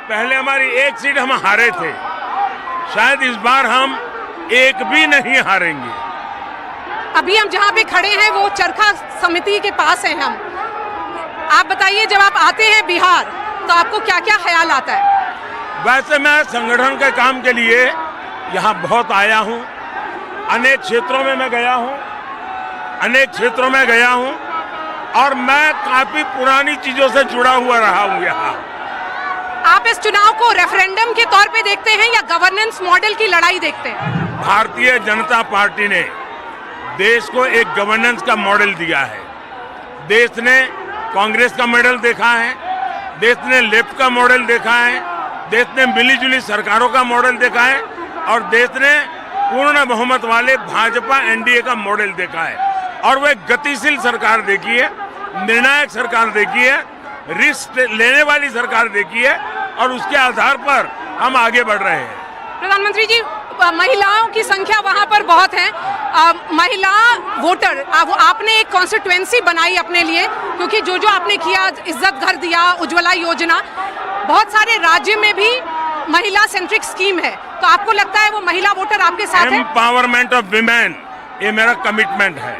पहले हमारी एक सीट हम हारे थे, शायद इस बार हम एक भी नहीं हारेंगे। अभी हम जहाँ पे खड़े हैं वो चरखा समिति के पास हैं हम। आप बताइए, जब आप आते हैं बिहार तो आपको क्या क्या ख्याल आता है? वैसे मैं संगठन के काम के लिए यहाँ बहुत आया हूँ, अनेक क्षेत्रों में मैं गया हूँ और मैं काफी पुरानी चीजों से जुड़ा हुआ रहा हूँ यहाँ। आप इस चुनाव को रेफरेंडम के तौर पे देखते हैं या गवर्नेंस मॉडल की लड़ाई देखते हैं? भारतीय जनता पार्टी ने देश को एक गवर्नेंस का मॉडल दिया है। देश ने कांग्रेस का मॉडल देखा है, देश ने लेफ्ट का मॉडल देखा है, देश ने मिलीजुली सरकारों का मॉडल देखा है और देश ने पूर्ण बहुमत वाले भाजपा एनडीए का मॉडल देखा है। और वो एक गतिशील सरकार देखी है, निर्णायक सरकार देखी है, रिस्क लेने वाली सरकार देखी है और उसके आधार पर हम आगे बढ़ रहे हैं। प्रधानमंत्री जी, महिलाओं की संख्या वहां पर बहुत है। महिला वोटर, आपने एक कॉन्स्टिट्यूएंसी बनाई अपने लिए, क्योंकि जो आपने किया, इज्जत घर दिया, उज्ज्वला योजना, बहुत सारे राज्य में भी महिला सेंट्रिक स्कीम है, तो आपको लगता है वो महिला वोटर आपके साथ है? एम्पावरमेंट ऑफ विमेन, ये मेरा कमिटमेंट है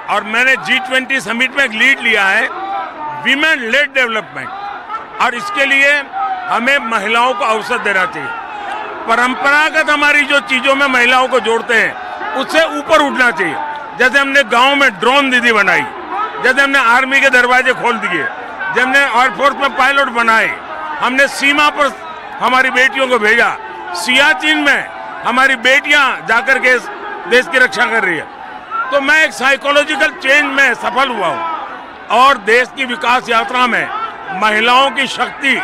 और मैंने G20 समिट में एक लीड लिया है, विमेन लेड डेवलपमेंट, और इसके लिए हमें महिलाओं को अवसर देना चाहिए। परंपरागत हमारी जो चीजों में महिलाओं को जोड़ते हैं उससे ऊपर उठना चाहिए। जैसे हमने गांव में ड्रोन दीदी बनाई, जैसे हमने आर्मी के दरवाजे खोल दिए, जैसे हमने एयरफोर्स में पायलट बनाए, हमने सीमा पर हमारी बेटियों को भेजा, सियाचिन में हमारी बेटियां जाकर के देश की रक्षा कर रही है। तो मैं एक साइकोलॉजिकल चेंज में सफल हुआ हूँ और देश की विकास यात्रा में महिलाओं की शक्ति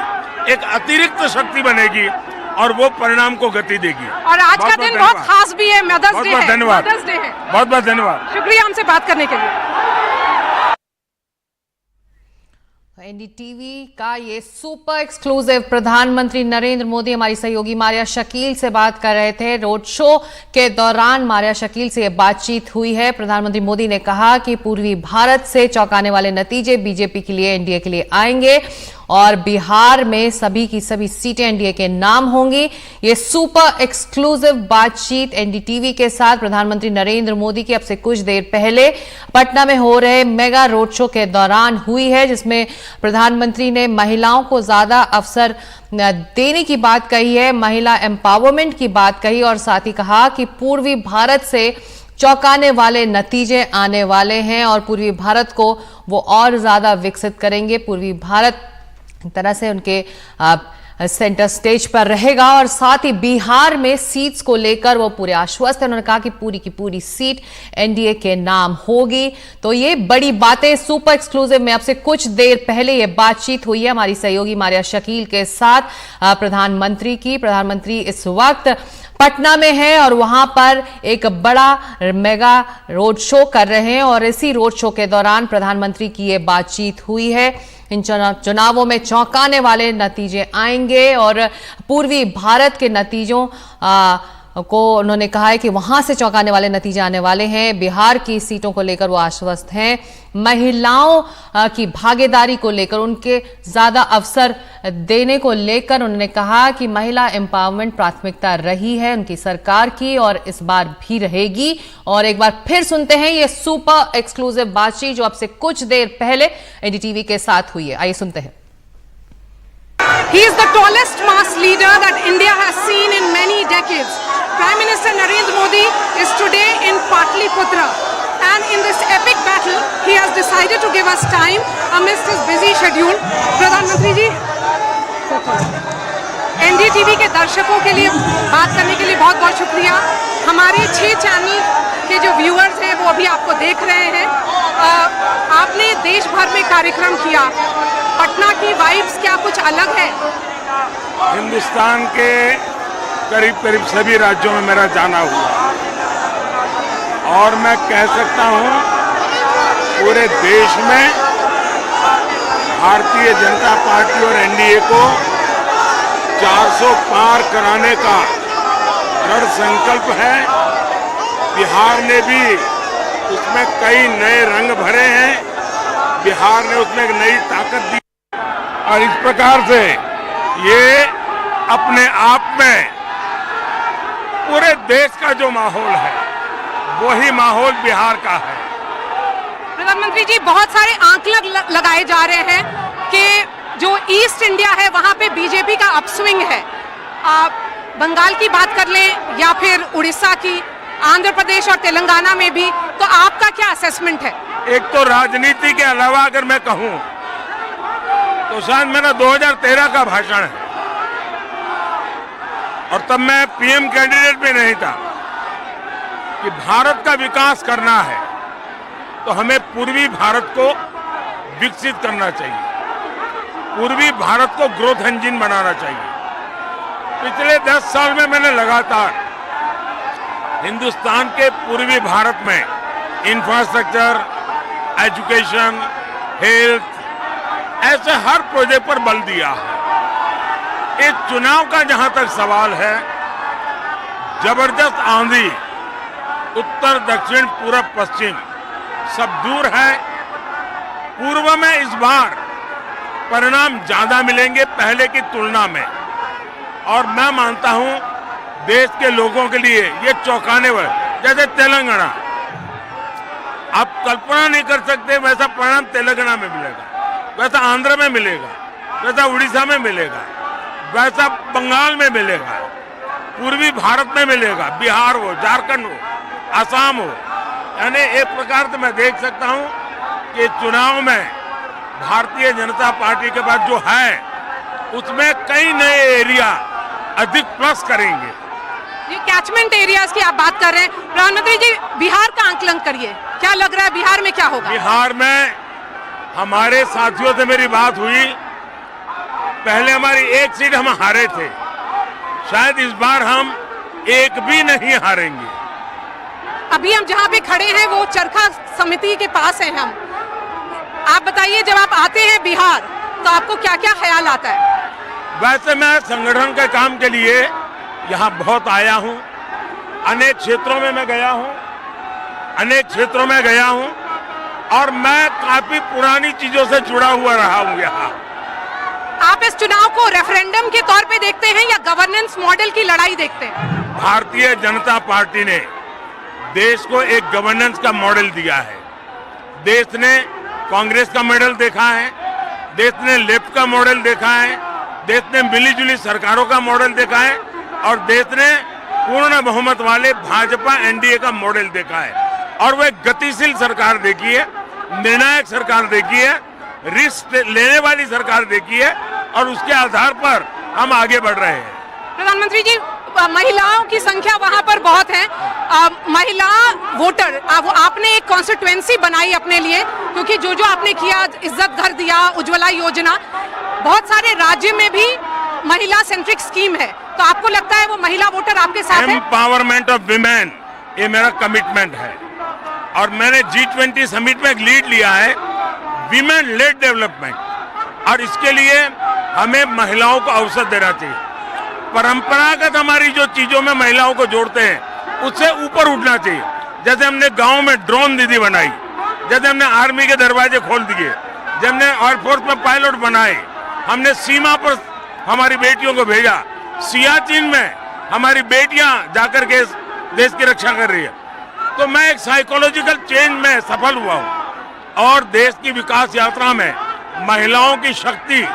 एक अतिरिक्त शक्ति बनेगी और वो परिणाम को गति देगी। और आज का दिन बहुत खास भी है, मदर्स डे है। धन्यवाद, मदर्स डे है। बहुत बहुत धन्यवाद, शुक्रिया हमसे बात करने के लिए। एनडीटीवी का ये सुपर एक्सक्लूसिव प्रधानमंत्री नरेंद्र मोदी हमारी सहयोगी मारिया शकील से बात कर रहे थे। रोड शो के दौरान मारिया शकील से ये बातचीत हुई है। प्रधानमंत्री मोदी ने कहा कि पूर्वी भारत से चौंकाने वाले नतीजे बीजेपी के लिए, एनडीए के लिए आएंगे और बिहार में सभी की सभी सीटें एनडीए के नाम होंगी। ये सुपर एक्सक्लूसिव बातचीत एनडीटीवी के साथ प्रधानमंत्री नरेंद्र मोदी की अब से कुछ देर पहले पटना में हो रहे मेगा रोड शो के दौरान हुई है, जिसमें प्रधानमंत्री ने महिलाओं को ज्यादा अवसर देने की बात कही है, महिला एम्पावरमेंट की बात कही और साथ ही कहा कि पूर्वी भारत से चौंकाने वाले नतीजे आने वाले हैं और पूर्वी भारत को वो और ज्यादा विकसित करेंगे। पूर्वी भारत तरह से उनके सेंटर स्टेज पर रहेगा और साथ ही बिहार में सीट्स को लेकर वो पूरे आश्वस्त हैं। उन्होंने कहा कि पूरी की पूरी सीट एनडीए के नाम होगी। तो ये बड़ी बातें सुपर एक्सक्लूसिव में अब से कुछ देर पहले ये बातचीत हुई है हमारी सहयोगी मारिया शकील के साथ प्रधानमंत्री की। प्रधानमंत्री इस वक्त पटना में है और वहां पर एक बड़ा मेगा रोड शो कर रहे हैं और इसी रोड शो के दौरान प्रधानमंत्री की ये बातचीत हुई है। इन चुनावों में चौंकाने वाले नतीजे आएंगे और पूर्वी भारत के नतीजों को उन्होंने कहा है कि वहां से चौंकाने वाले नतीजे आने वाले हैं। बिहार की सीटों को लेकर वो आश्वस्त हैं। महिलाओं की भागीदारी को लेकर, उनके ज्यादा अवसर देने को लेकर उन्होंने कहा कि महिला एम्पावरमेंट प्राथमिकता रही है उनकी सरकार की और इस बार भी रहेगी। और एक बार फिर सुनते हैं ये सुपर एक्सक्लूसिव बातचीत जो अब से कुछ देर पहले एनडीटीवी के साथ हुई है। आइए सुनते हैं। He is the tallest mass leader that India has seen in many decades. Prime Minister Narendra Modi is today in Patliputra, and in this epic battle, he has decided to give us time amidst his busy schedule. प्रधानमंत्री जी, NDTV के दर्शकों के लिए बात करने के लिए बहुत बहुत शुक्रिया। हमारे 6 चैनल के जो व्यूअर्स हैं वो अभी आपको देख रहे हैं। आपने देश भर में कार्यक्रम किया, पटना की वाइब्स क्या कुछ अलग है? हिंदुस्तान के करीब करीब सभी राज्यों में मेरा जाना हुआ और मैं कह सकता हूं पूरे देश में भारतीय जनता पार्टी और एनडीए को 400 पार कराने का दृढ़ संकल्प है। बिहार ने भी उसमें कई नए रंग भरे हैं, बिहार ने उसमें एक नई ताकत दी और इस प्रकार से ये अपने आप में पूरे देश का जो माहौल है वही माहौल बिहार का है। प्रधानमंत्री जी, बहुत सारे आंकलन लगाए जा रहे हैं कि जो ईस्ट इंडिया है वहां पे बीजेपी का अपस्विंग है। आप बंगाल की बात कर लें या फिर उड़ीसा की, आंध्र प्रदेश और तेलंगाना में भी, तो आपका क्या असेसमेंट है? एक तो राजनीति के अलावा अगर मैं कहूं तो शायद मेरा 2013 का भाषण है और तब मैं पीएम कैंडिडेट भी नहीं था कि भारत का विकास करना है तो हमें पूर्वी भारत को विकसित करना चाहिए, पूर्वी भारत को ग्रोथ इंजन बनाना चाहिए। पिछले 10 साल में मैंने लगातार हिंदुस्तान के पूर्वी भारत में इंफ्रास्ट्रक्चर, एजुकेशन, हेल्थ, ऐसे हर प्रोजेक्ट पर बल दिया है। इस चुनाव का जहां तक सवाल है, जबरदस्त आंधी उत्तर, दक्षिण, पूरब, पश्चिम सब दूर है। पूर्व में इस बार परिणाम ज्यादा मिलेंगे पहले की तुलना में, और मैं मानता हूं देश के लोगों के लिए ये चौंकाने वाला, जैसे तेलंगाना, आप कल्पना नहीं कर सकते वैसा परिणाम तेलंगाना में मिलेगा, वैसा आंध्र में मिलेगा, वैसा उड़ीसा में मिलेगा, वैसा बंगाल में मिलेगा, पूर्वी भारत में मिलेगा, बिहार हो, झारखंड हो, आसाम हो। यानी एक प्रकार से मैं देख सकता हूं कि चुनाव में भारतीय जनता पार्टी के पास जो है उसमें कई नए एरिया अधिक प्लस करेंगे। ये कैचमेंट एरियाज की आप बात कर रहे हैं, प्रधानमंत्री जी बिहार का आंकलन करिए, क्या लग रहा है बिहार में क्या होगा? बिहार में हमारे साथियों से मेरी बात हुई, पहले हमारी एक सीट हम हारे थे, शायद इस बार हम एक भी नहीं हारेंगे। अभी हम जहाँ पे खड़े हैं वो चरखा समिति के पास हैं हम। आप बताइए, जब आप आते हैं बिहार तो आपको क्या क्या ख्याल आता है? वैसे मैं संगठन के काम के लिए यहाँ बहुत आया हूँ, अनेक क्षेत्रों में मैं गया हूँ, और मैं काफी पुरानी चीजों से जुड़ा हुआ रहा हूँ यहाँ। आप इस चुनाव को रेफरेंडम के तौर पे देखते हैं या गवर्नेंस मॉडल की लड़ाई देखते हैं? भारतीय जनता पार्टी ने देश को एक गवर्नेंस का मॉडल दिया है। देश ने कांग्रेस का मॉडल देखा है, देश ने लेफ्ट का मॉडल देखा है, देश ने मिलीजुली सरकारों का मॉडल देखा है, और देश ने पूर्ण बहुमत वाले भाजपा एनडीए का मॉडल देखा है। और वह गतिशील सरकार देखी है, निर्णायक सरकार देखी है, रिस्क लेने वाली सरकार देखी है, और उसके आधार पर हम आगे बढ़ रहे हैं। प्रधानमंत्री जी, महिलाओं की संख्या वहां पर बहुत है, महिला वोटर, आपने एक कॉन्स्टिट्यूएंसी बनाई अपने लिए, क्योंकि जो जो आपने किया, इज्जत घर दिया, उज्ज्वला योजना, बहुत सारे राज्य में भी महिला सेंट्रिक स्कीम है, तो आपको लगता है वो महिला वोटर आपके साथ है? एम्पावरमेंट ऑफ विमेन, ये मेरा कमिटमेंट है, और मैंने G20 समिट में एक लीड लिया है, विमेन लेड डेवलपमेंट, और इसके लिए हमें महिलाओं को अवसर देना चाहिए। परंपरागत हमारी जो चीजों में महिलाओं को जोड़ते हैं उससे ऊपर उठना चाहिए। जैसे हमने गांव में ड्रोन दीदी बनाई, जैसे हमने आर्मी के दरवाजे खोल दिए, जैसे हमने एयरफोर्स में पायलट बनाए, हमने सीमा पर हमारी बेटियों को भेजा, सियाचिन में हमारी बेटियां जाकर के देश की रक्षा कर रही है। तो मैं एक साइकोलॉजिकल चेंज में सफल हुआ हूं, और देश की विकास यात्रा में महिलाओं की शक्ति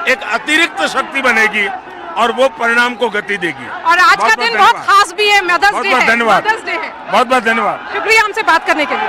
एक अतिरिक्त शक्ति बनेगी, और वो परिणाम को गति देगी। और आज का दिन बहुत खास भी है, मदर्स डे है। धन्यवाद, मदर्स डे है। बहुत बहुत धन्यवाद, शुक्रिया हमसे बात करने के लिए।